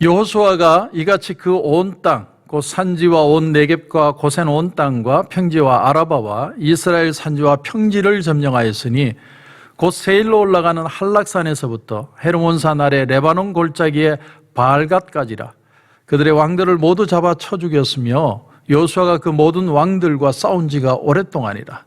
여호수아가 이같이 그 온 땅, 곧 산지와 온 네겝과 고센 온 땅과 평지와 아라바와 이스라엘 산지와 평지를 점령하였으니 곧 세일로 올라가는 한락산에서부터 헤르몬산 아래 레바논 골짜기의 바알갓까지라. 그들의 왕들을 모두 잡아 쳐 죽였으며 여호수아가 그 모든 왕들과 싸운 지가 오랫동안이라.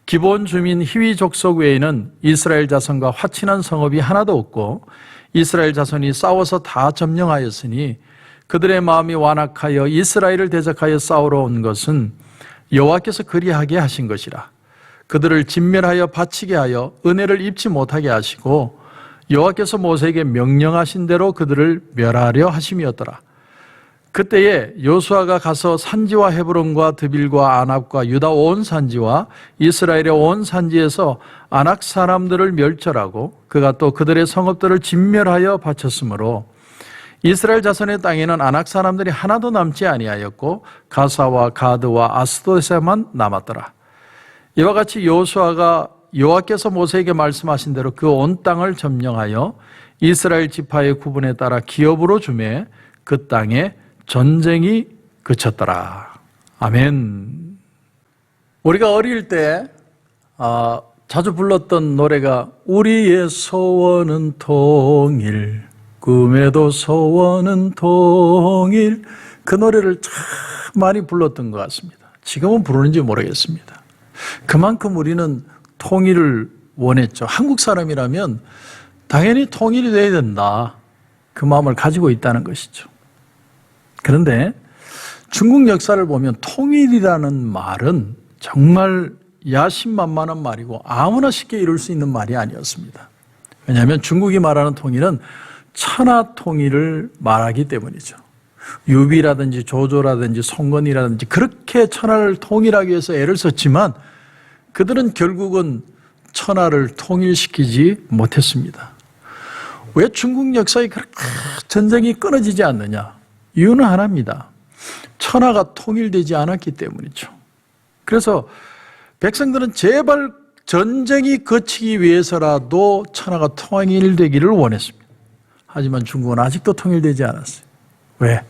기본 주민 히위 족속 외에는 이스라엘 자손과 화친한 성읍이 하나도 없고 이스라엘 자손이 싸워서 다 점령하였으니 그들의 마음이 완악하여 이스라엘을 대적하여 싸우러 온 것은 여호와께서 그리하게 하신 것이라. 그들을 진멸하여 바치게 하여 은혜를 입지 못하게 하시고 여호와께서 모세에게 명령하신 대로 그들을 멸하려 하심이었더라. 그때에 여호수아가 가서 산지와 헤브론과 드빌과 아납과 유다 온 산지와 이스라엘의 온 산지에서 아낙 사람들을 멸절하고 그가 또 그들의 성읍들을 진멸하여 바쳤으므로 이스라엘 자손의 땅에는 아낙 사람들이 하나도 남지 아니하였고 가사와 가드와 아스돗에만 남았더라. 이와 같이 여호수아가 여호와께서 모세에게 말씀하신 대로 그 온 땅을 점령하여 이스라엘 지파의 구분에 따라 기업으로 주매 그 땅에 전쟁이 그쳤더라. 아멘. 우리가 어릴 때 자주 불렀던 노래가 우리의 소원은 통일, 꿈에도 소원은 통일. 그 노래를 참 많이 불렀던 것 같습니다. 지금은 부르는지 모르겠습니다. 그만큼 우리는 통일을 원했죠. 한국 사람이라면 당연히 통일이 돼야 된다. 그 마음을 가지고 있다는 것이죠. 그런데 중국 역사를 보면 통일이라는 말은 정말 야심만만한 말이고 아무나 쉽게 이룰 수 있는 말이 아니었습니다. 왜냐하면 중국이 말하는 통일은 천하 통일을 말하기 때문이죠. 유비라든지 조조라든지 송건이라든지 그렇게 천하를 통일하기 위해서 애를 썼지만 그들은 결국은 천하를 통일시키지 못했습니다. 왜 중국 역사에 그렇게 전쟁이 끊어지지 않느냐? 이유는 하나입니다. 천하가 통일되지 않았기 때문이죠. 그래서 백성들은 제발 전쟁이 그치기 위해서라도 천하가 통일되기를 원했습니다. 하지만 중국은 아직도 통일되지 않았어요. 왜?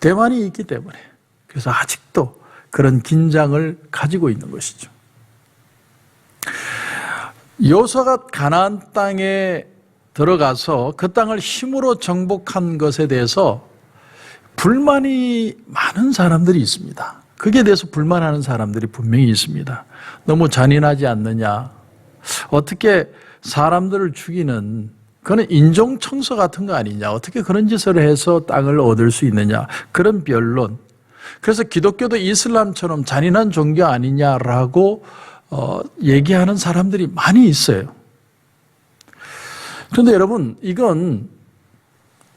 대만이 있기 때문에. 그래서 아직도 그런 긴장을 가지고 있는 것이죠. 여호수아가 가나안 땅에 들어가서 그 땅을 힘으로 정복한 것에 대해서 불만이 많은 사람들이 있습니다. 거기에 대해서 불만하는 사람들이 분명히 있습니다. 너무 잔인하지 않느냐? 어떻게 사람들을 죽이는 그건 인종청소 같은 거 아니냐? 어떻게 그런 짓을 해서 땅을 얻을 수 있느냐? 그런 변론. 그래서 기독교도 이슬람처럼 잔인한 종교 아니냐라고 얘기하는 사람들이 많이 있어요. 그런데 여러분, 이건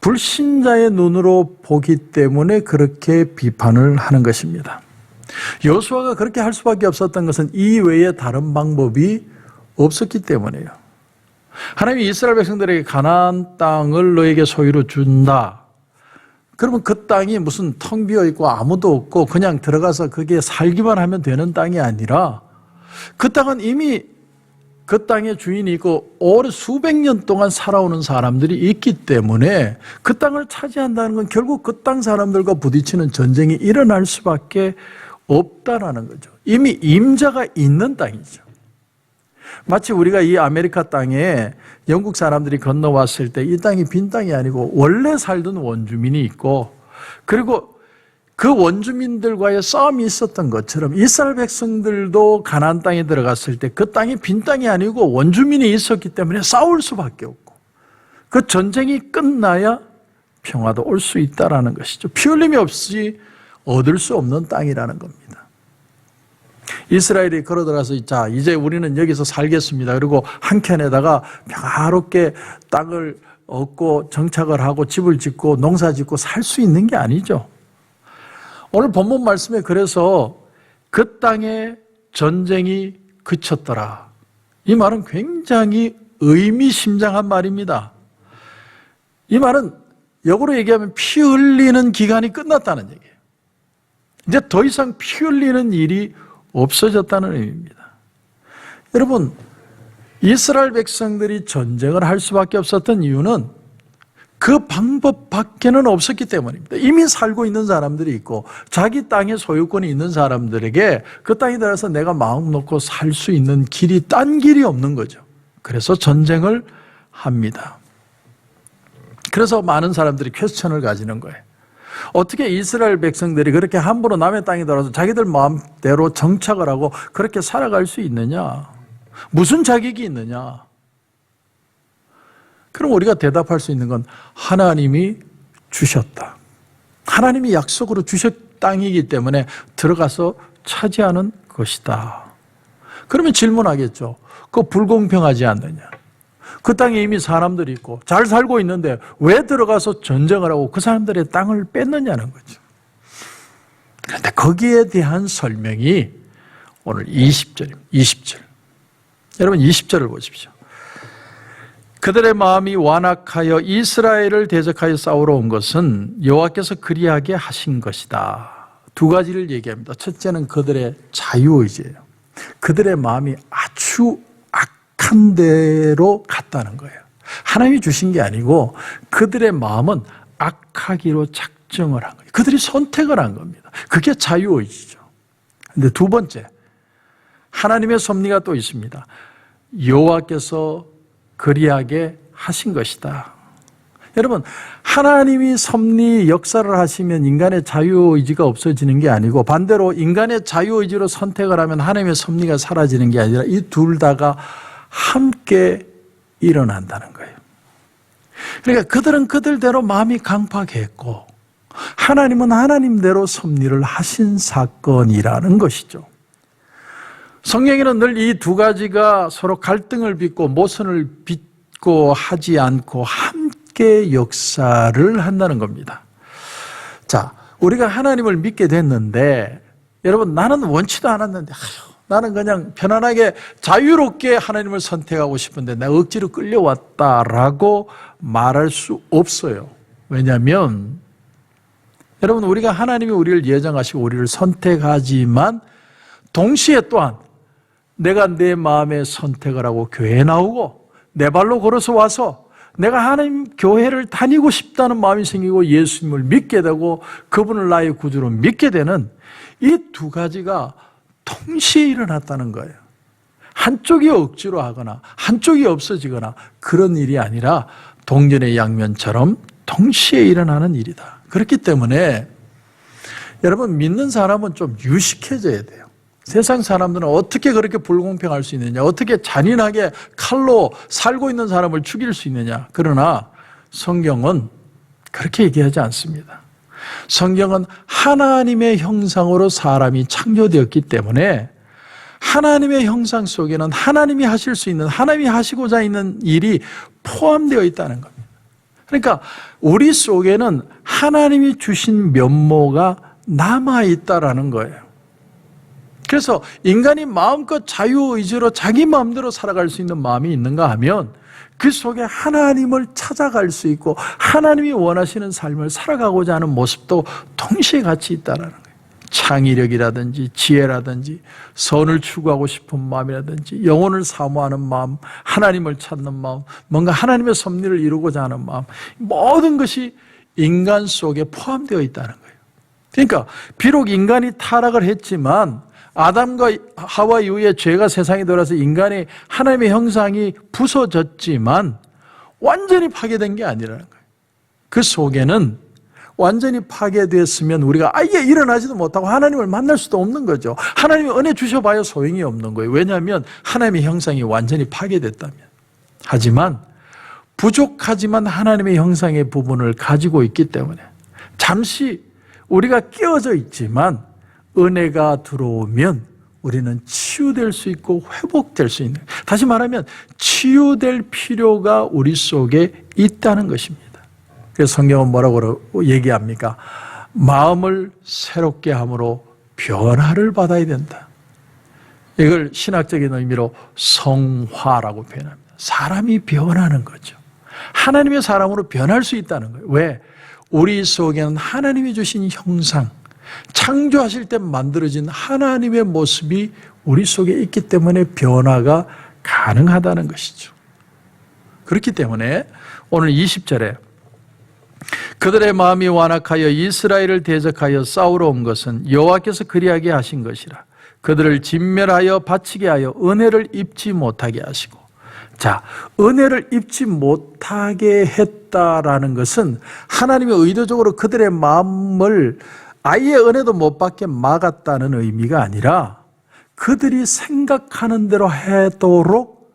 불신자의 눈으로 보기 때문에 그렇게 비판을 하는 것입니다. 여호수아가 그렇게 할 수밖에 없었던 것은 이 외에 다른 방법이 없었기 때문이에요. 하나님이 이스라엘 백성들에게 가나안 땅을 너에게 소유로 준다. 그러면 그 땅이 무슨 텅 비어 있고 아무도 없고 그냥 들어가서 거기에 살기만 하면 되는 땅이 아니라 그 땅은 이미 그 땅의 주인이 있고 오래 수백 년 동안 살아오는 사람들이 있기 때문에 그 땅을 차지한다는 건 결국 그 땅 사람들과 부딪히는 전쟁이 일어날 수밖에 없다라는 거죠. 이미 임자가 있는 땅이죠. 마치 우리가 이 아메리카 땅에 영국 사람들이 건너왔을 때 이 땅이 빈 땅이 아니고 원래 살던 원주민이 있고 그리고 그 원주민들과의 싸움이 있었던 것처럼 이스라엘 백성들도 가나안 땅에 들어갔을 때 그 땅이 빈 땅이 아니고 원주민이 있었기 때문에 싸울 수밖에 없고 그 전쟁이 끝나야 평화도 올 수 있다라는 것이죠. 피 흘림이 없이 얻을 수 없는 땅이라는 겁니다. 이스라엘이 걸어 들어가서 자 이제 우리는 여기서 살겠습니다. 그리고 한 켠에다가 평화롭게 땅을 얻고 정착을 하고 집을 짓고 농사 짓고 살 수 있는 게 아니죠. 오늘 본문 말씀에 그래서 그 땅에 전쟁이 그쳤더라. 이 말은 굉장히 의미심장한 말입니다. 이 말은 역으로 얘기하면 피 흘리는 기간이 끝났다는 얘기예요. 이제 더 이상 피 흘리는 일이 없어졌다는 의미입니다. 여러분, 이스라엘 백성들이 전쟁을 할 수밖에 없었던 이유는 그 그 방법 밖에는 없었기 때문입니다. 이미 살고 있는 사람들이 있고 자기 땅에 소유권이 있는 사람들에게 그 땅에 들어서 내가 마음 놓고 살 수 있는 길이 딴 길이 없는 거죠. 그래서 전쟁을 합니다. 그래서 많은 사람들이 퀘스천을 가지는 거예요. 어떻게 이스라엘 백성들이 그렇게 함부로 남의 땅에 들어서 자기들 마음대로 정착을 하고 그렇게 살아갈 수 있느냐? 무슨 자격이 있느냐? 그럼 우리가 대답할 수 있는 건 하나님이 주셨다. 하나님이 약속으로 주셨 땅이기 때문에 들어가서 차지하는 것이다. 그러면 질문하겠죠. 그거 불공평하지 않느냐? 그 땅에 이미 사람들이 있고 잘 살고 있는데 왜 들어가서 전쟁을 하고 그 사람들의 땅을 뺐느냐는 거죠. 그런데 거기에 대한 설명이 오늘 20절입니다. 20절. 여러분 20절을 보십시오. 그들의 마음이 완악하여 이스라엘을 대적하여 싸우러 온 것은 여호와께서 그리하게 하신 것이다. 두 가지를 얘기합니다. 첫째는 그들의 자유의지예요. 그들의 마음이 아주 악한 대로 갔다는 거예요. 하나님이 주신 게 아니고 그들의 마음은 악하기로 작정을 한 거예요. 그들이 선택을 한 겁니다. 그게 자유의지죠. 그런데 두 번째, 하나님의 섭리가 또 있습니다. 여호와께서 그리하게 하신 것이다. 여러분, 하나님이 섭리 역사를 하시면 인간의 자유의지가 없어지는 게 아니고 반대로 인간의 자유의지로 선택을 하면 하나님의 섭리가 사라지는 게 아니라 이 둘 다가 함께 일어난다는 거예요. 그러니까 그들은 그들대로 마음이 강팍했고 하나님은 하나님대로 섭리를 하신 사건이라는 것이죠. 성경에는 늘 이 두 가지가 서로 갈등을 빚고 모순을 빚고 하지 않고 함께 역사를 한다는 겁니다. 자, 우리가 하나님을 믿게 됐는데 여러분 나는 원치도 않았는데 나는 그냥 편안하게 자유롭게 하나님을 선택하고 싶은데 내가 억지로 끌려왔다라고 말할 수 없어요. 왜냐하면 여러분 우리가 하나님이 우리를 예정하시고 우리를 선택하지만 동시에 또한 내가 내 마음에 선택을 하고 교회에 나오고 내 발로 걸어서 와서 내가 하나님 교회를 다니고 싶다는 마음이 생기고 예수님을 믿게 되고 그분을 나의 구주로 믿게 되는 이 두 가지가 동시에 일어났다는 거예요. 한쪽이 억지로 하거나 한쪽이 없어지거나 그런 일이 아니라 동전의 양면처럼 동시에 일어나는 일이다. 그렇기 때문에 여러분 믿는 사람은 좀 유식해져야 돼요. 세상 사람들은 어떻게 그렇게 불공평할 수 있느냐, 어떻게 잔인하게 칼로 살고 있는 사람을 죽일 수 있느냐. 그러나 성경은 그렇게 얘기하지 않습니다. 성경은 하나님의 형상으로 사람이 창조되었기 때문에 하나님의 형상 속에는 하나님이 하실 수 있는, 하나님이 하시고자 있는 일이 포함되어 있다는 겁니다. 그러니까 우리 속에는 하나님이 주신 면모가 남아있다라는 거예요. 그래서 인간이 마음껏 자유의지로 자기 마음대로 살아갈 수 있는 마음이 있는가 하면 그 속에 하나님을 찾아갈 수 있고 하나님이 원하시는 삶을 살아가고자 하는 모습도 동시에 같이 있다는 거예요. 창의력이라든지 지혜라든지 선을 추구하고 싶은 마음이라든지 영혼을 사모하는 마음, 하나님을 찾는 마음, 뭔가 하나님의 섭리를 이루고자 하는 마음, 모든 것이 인간 속에 포함되어 있다는 거예요. 그러니까 비록 인간이 타락을 했지만 아담과 하와 이후에 죄가 세상에 들어와서 인간의 하나님의 형상이 부서졌지만 완전히 파괴된 게 아니라는 거예요. 그 속에는 완전히 파괴됐으면 우리가 아예 일어나지도 못하고 하나님을 만날 수도 없는 거죠. 하나님이 은혜 주셔봐야 소용이 없는 거예요. 왜냐하면 하나님의 형상이 완전히 파괴됐다면. 하지만 부족하지만 하나님의 형상의 부분을 가지고 있기 때문에 잠시 우리가 끼어져 있지만 은혜가 들어오면 우리는 치유될 수 있고 회복될 수 있는, 다시 말하면 치유될 필요가 우리 속에 있다는 것입니다. 그래서 성경은 뭐라고 얘기합니까? 마음을 새롭게 함으로 변화를 받아야 된다. 이걸 신학적인 의미로 성화라고 표현합니다. 사람이 변하는 거죠. 하나님의 사람으로 변할 수 있다는 거예요. 왜? 우리 속에는 하나님이 주신 형상, 창조하실 때 만들어진 하나님의 모습이 우리 속에 있기 때문에 변화가 가능하다는 것이죠. 그렇기 때문에 오늘 20절에 그들의 마음이 완악하여 이스라엘을 대적하여 싸우러 온 것은 여호와께서 그리하게 하신 것이라. 그들을 진멸하여 바치게 하여 은혜를 입지 못하게 하시고. 자, 은혜를 입지 못하게 했다라는 것은 하나님이 의도적으로 그들의 마음을 아예 은혜도 못 받게 막았다는 의미가 아니라 그들이 생각하는 대로 하도록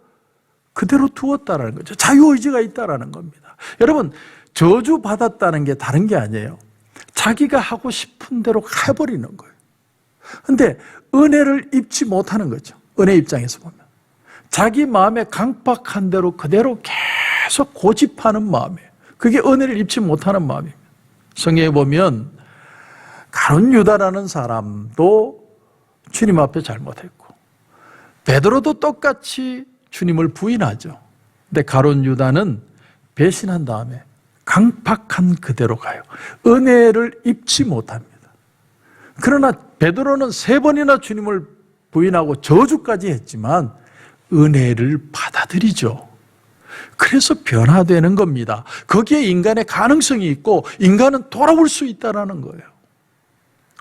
그대로 두었다라는 거죠. 자유의지가 있다라는 겁니다. 여러분, 저주받았다는 게 다른 게 아니에요. 자기가 하고 싶은 대로 해버리는 거예요. 그런데 은혜를 입지 못하는 거죠. 은혜 입장에서 보면. 자기 마음에 강박한 대로 그대로 계속 고집하는 마음이에요. 그게 은혜를 입지 못하는 마음입니다. 성경에 보면 가룟 유다라는 사람도 주님 앞에 잘못했고 베드로도 똑같이 주님을 부인하죠. 근데 가룟 유다는 배신한 다음에 강박한 그대로 가요. 은혜를 입지 못합니다. 그러나 베드로는 3번이나 주님을 부인하고 저주까지 했지만 은혜를 받아들이죠. 그래서 변화되는 겁니다. 거기에 인간의 가능성이 있고 인간은 돌아올 수 있다는 거예요.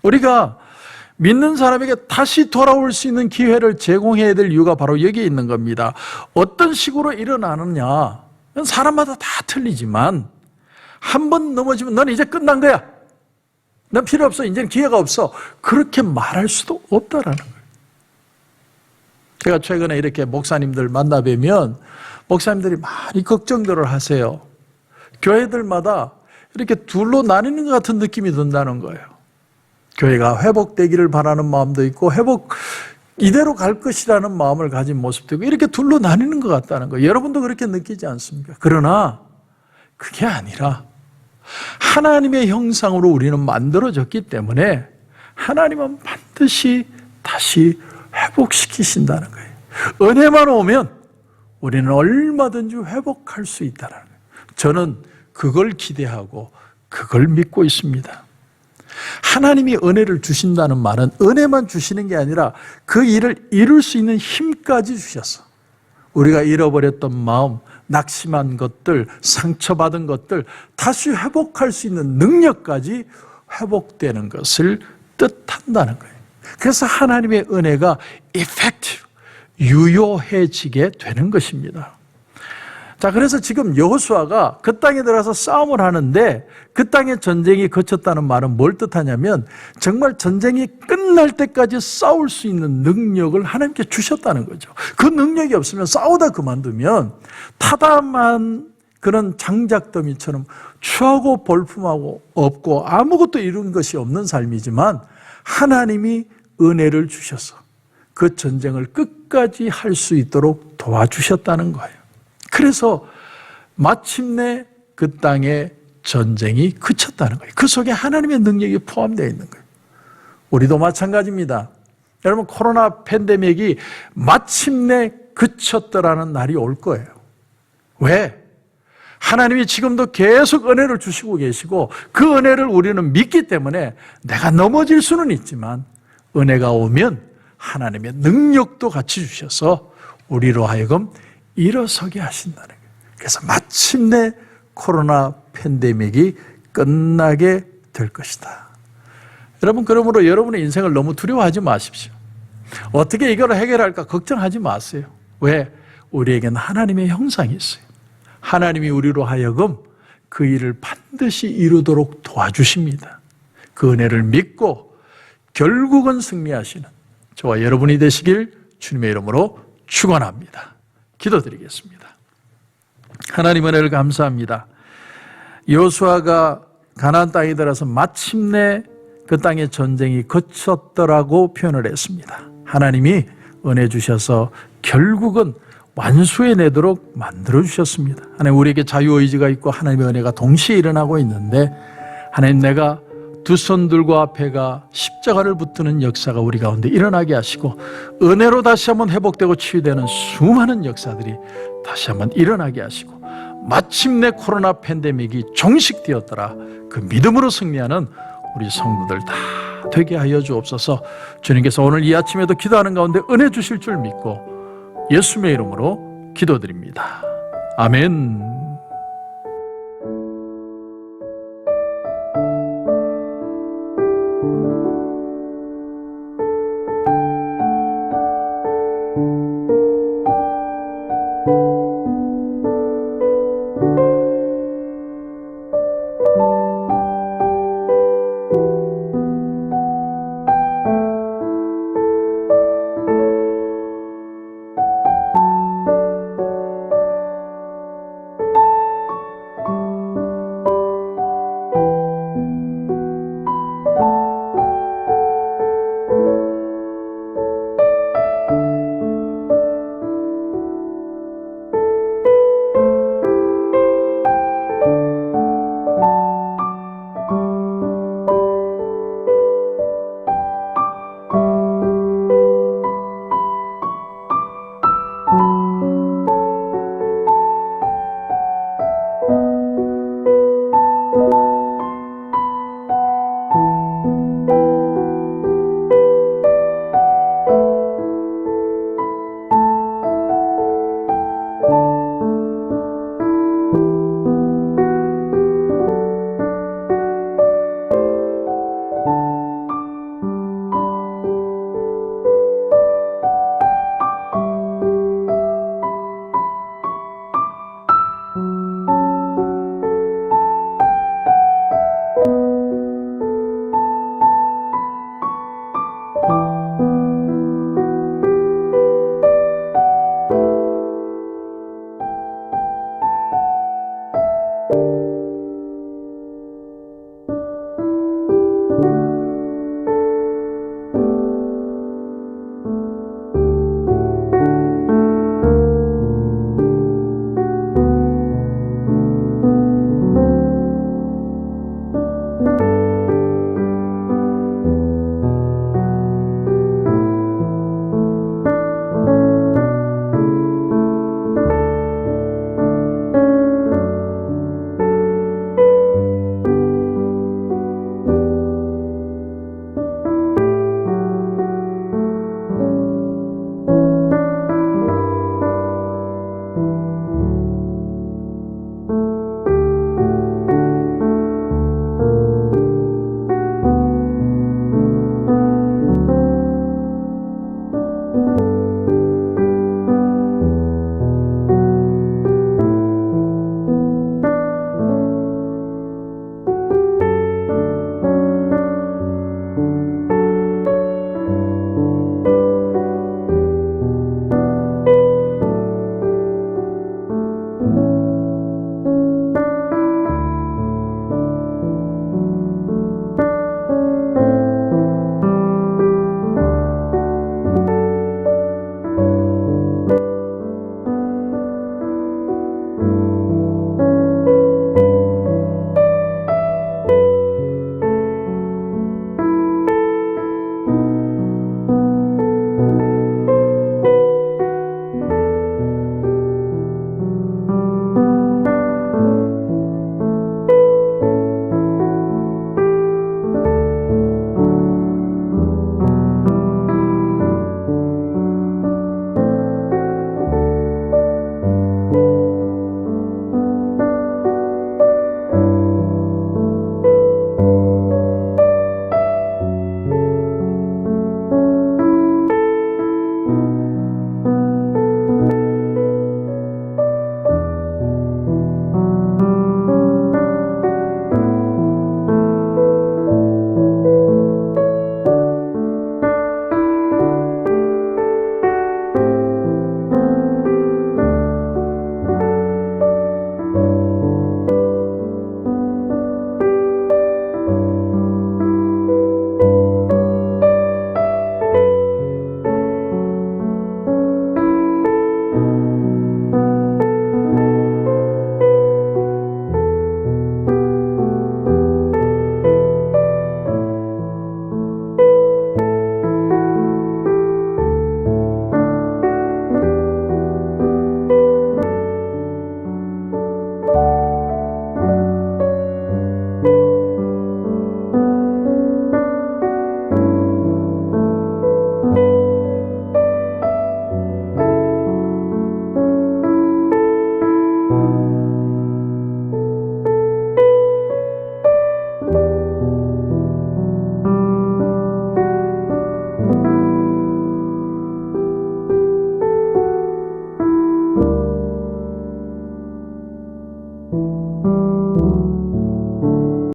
우리가 믿는 사람에게 다시 돌아올 수 있는 기회를 제공해야 될 이유가 바로 여기에 있는 겁니다. 어떤 식으로 일어나느냐, 사람마다 다 틀리지만 한 번 넘어지면 넌 이제 끝난 거야. 넌 필요 없어. 이제는 기회가 없어. 그렇게 말할 수도 없다라는 거예요. 제가 최근에 이렇게 목사님들 만나 뵈면 목사님들이 많이 걱정들을 하세요. 교회들마다 이렇게 둘로 나뉘는 것 같은 느낌이 든다는 거예요. 교회가 회복되기를 바라는 마음도 있고 회복 이대로 갈 것이라는 마음을 가진 모습도 있고 이렇게 둘로 나뉘는 것 같다는 거예요. 여러분도 그렇게 느끼지 않습니까? 그러나 그게 아니라 하나님의 형상으로 우리는 만들어졌기 때문에 하나님은 반드시 다시 회복시키신다는 거예요. 은혜만 오면 우리는 얼마든지 회복할 수 있다는 거예요. 저는 그걸 기대하고 그걸 믿고 있습니다. 하나님이 은혜를 주신다는 말은 은혜만 주시는 게 아니라 그 일을 이룰 수 있는 힘까지 주셨어. 우리가 잃어버렸던 마음, 낙심한 것들, 상처받은 것들 다시 회복할 수 있는 능력까지 회복되는 것을 뜻한다는 거예요. 그래서 하나님의 은혜가 effective, 유효해지게 되는 것입니다. 자, 그래서 지금 여호수아가 그 땅에 들어가서 싸움을 하는데 그 땅에 전쟁이 그쳤다는 말은 뭘 뜻하냐면 정말 전쟁이 끝날 때까지 싸울 수 있는 능력을 하나님께 주셨다는 거죠. 그 능력이 없으면 싸우다 그만두면 타담한 그런 장작더미처럼 추하고 볼품하고 없고 아무것도 이룬 것이 없는 삶이지만 하나님이 은혜를 주셔서 그 전쟁을 끝까지 할 수 있도록 도와주셨다는 거예요. 그래서 마침내 그 땅에 전쟁이 그쳤다는 거예요. 그 속에 하나님의 능력이 포함되어 있는 거예요. 우리도 마찬가지입니다. 여러분, 코로나 팬데믹이 마침내 그쳤더라는 날이 올 거예요. 왜? 하나님이 지금도 계속 은혜를 주시고 계시고 그 은혜를 우리는 믿기 때문에 내가 넘어질 수는 있지만 은혜가 오면 하나님의 능력도 같이 주셔서 우리로 하여금 일어서게 하신다는 거예요. 그래서 마침내 코로나 팬데믹이 끝나게 될 것이다. 여러분, 그러므로 여러분의 인생을 너무 두려워하지 마십시오. 어떻게 이걸 해결할까 걱정하지 마세요. 왜? 우리에게는 하나님의 형상이 있어요. 하나님이 우리로 하여금 그 일을 반드시 이루도록 도와주십니다. 그 은혜를 믿고 결국은 승리하시는 저와 여러분이 되시길 주님의 이름으로 축원합니다. 기도드리겠습니다. 하나님 은혜를 감사합니다. 여호수아가 가나안 땅에 들어서 마침내 그 땅의 전쟁이 그쳤더라고 표현을 했습니다. 하나님이 은혜 주셔서 결국은 완수해내도록 만들어주셨습니다. 하나님, 우리에게 자유의지가 있고 하나님의 은혜가 동시에 일어나고 있는데 하나님, 내가 두 손 들고 앞에가 십자가를 붙드는 역사가 우리 가운데 일어나게 하시고 은혜로 다시 한번 회복되고 치유되는 수많은 역사들이 다시 한번 일어나게 하시고 마침내 코로나 팬데믹이 종식되었더라 그 믿음으로 승리하는 우리 성도들 다 되게 하여 주옵소서. 주님께서 오늘 이 아침에도 기도하는 가운데 은혜 주실 줄 믿고 예수님의 이름으로 기도드립니다. 아멘.